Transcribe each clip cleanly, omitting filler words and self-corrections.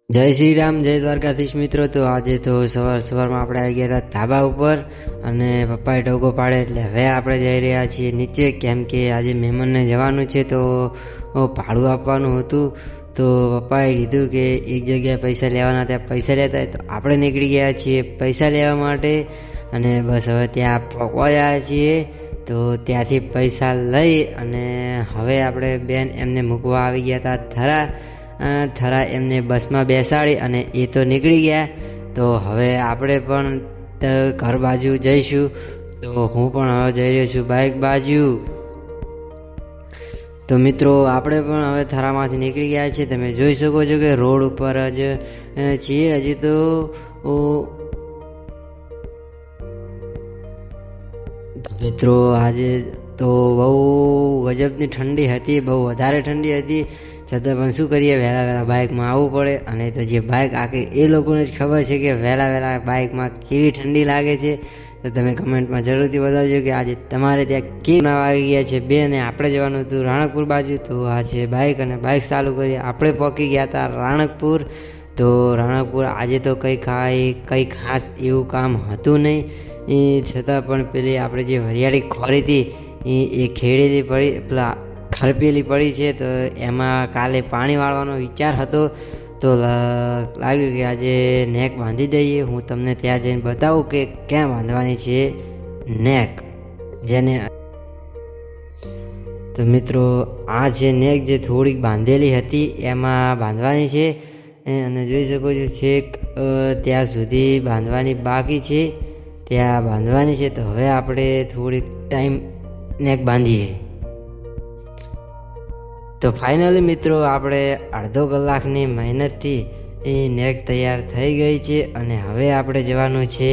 જય શ્રી રામ, જય દ્વારકાધીશ મિત્રો। તો આજે તો સવારમાં આપણે આવી ગયા હતા ધાબા ઉપર અને પપ્પાએ ટોકો પાડે એટલે હવે આપણે જઈ રહ્યા છીએ નીચે, કેમ કે આજે મહેમાનને જવાનું છે તો ભાડું આપવાનું હતું। તો પપ્પાએ કીધું કે એક જગ્યાએ પૈસા લેવાના, ત્યાં પૈસા લેતા હોય તો આપણે નીકળી ગયા છીએ પૈસા લેવા માટે। અને બસ હવે ત્યાં પહોંચવા ગયા છીએ, તો ત્યાંથી પૈસા લઈ અને હવે આપણે બેન એમને મૂકવા આવી ગયા હતા થરા એમને બસમાં બેસાડી અને એ તો નીકળી ગયા। તો હવે આપણે પણ ઘર બાજુ જઈશું, તો હું પણ હવે જઈ રહ્યો છું બાઇક બાજુ। તો મિત્રો આપણે પણ હવે થરામાંથી નીકળી ગયા છીએ, તમે જોઈ શકો છો કે રોડ ઉપર જ છીએ હજી તો। મિત્રો આજે તો બહુ ગજબની ઠંડી હતી, બહુ વધારે ઠંડી હતી, છતાં પણ શું કરીએ, વહેલા બાઇકમાં આવવું પડે। અને તો જે બાઇક આખી એ લોકોને જ ખબર છે કે વહેલા બાઇકમાં કેવી ઠંડી લાગે છે। તો તમે કમેન્ટમાં જરૂરથી બતાવજો કે આજે તમારે ત્યાં કેવી આવી ગયા છે બે, અને આપણે જવાનું હતું રાણકપુર બાજુ। તો આ છે બાઇક અને બાઇક ચાલુ કરી આપણે પહોંચી ગયા હતા રાણકપુર। તો રાણકપુર આજે તો કંઈ ખાસ એવું કામ હતું નહીં, છતાં પણ પેલી આપણે જે વરિયાળી ખોરી હતી એ ખેડેલી પડી, પેલા ખરપેલી પડી છે, તો એમાં કાલે પાણી વાળવાનો વિચાર હતો। તો લાગ્યું કે આજે નેક બાંધી દઈએ, હું તમને ત્યાં જઈને બતાવું કે ક્યાં બાંધવાની છે નેક જેને। તો મિત્રો આ છે નેક જે થોડીક બાંધેલી હતી એમાં બાંધવાની છે, અને જોઈ શકો છો છેક ત્યાં સુધી બાંધવાની બાકી છે, ત્યાં બાંધવાની છે। તો હવે આપણે થોડીક ટાઈમ નેક બાંધીએ। તો ફાઇનલી મિત્રો આપણે અડધો કલાકની મહેનતથી એ નેક તૈયાર થઈ ગઈ છે, અને હવે આપણે જવાનું છે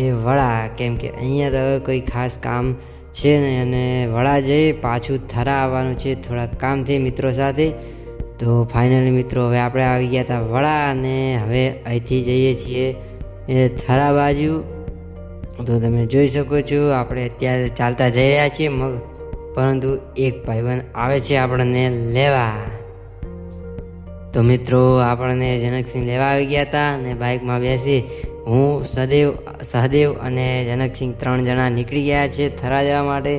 એ વડા, કેમ કે અહીંયા તો કોઈ ખાસ કામ છે નહીં, અને વડા જઈ પાછું થરા આવવાનું છે થોડા કામથી મિત્રો સાથે। તો ફાઇનલી મિત્રો હવે આપણે આવી ગયા હતા વડા, અને હવે અહીંથી જઈએ છીએ એ થરા બાજુ। તો તમે જોઈ શકો છો આપણે અત્યારે ચાલતા જઈ રહ્યા છીએ પરંતુ એક ભાઈબંધ આવે છે આપણને લેવા। તો મિત્રો આપણને જનકસિંહ લેવા આવી ગયા હતા, અને બાઇકમાં બેસી હું સહદેવ અને જનકસિંહ 3 જણા નીકળી ગયા છે થરા જવા માટે।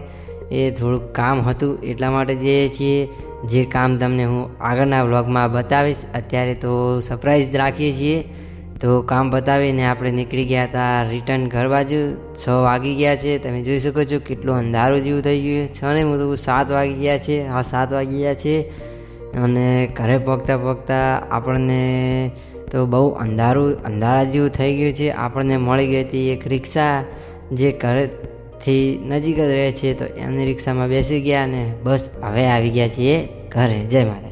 એ થોડુંક કામ હતું એટલા માટે જઈએ છીએ, જે કામ તમને હું આગળના વ્લોગમાં બતાવીશ, અત્યારે તો સરપ્રાઈઝ રાખીએ છીએ। તો કામ બતાવીને આપણે નીકળી ગયા હતા રિટર્ન ઘર બાજુ। 6 વાગી ગયા છે, તમે જોઈ શકો છો કેટલું અંધારું જેવું થઈ ગયું છે, ને હું તો 7 વાગી ગયા છે, 7 વાગી ગયા છે, અને ઘરે પહોંચતા આપણને તો બહુ અંધારા જેવું થઈ ગયું છે। આપણને મળી ગઈ હતી એક રિક્ષા જે ઘરેથી નજીક જ રહે છે, તો એમની રિક્ષામાં બેસી ગયા અને બસ હવે આવી ગયા છીએ ઘરે। જય માતા।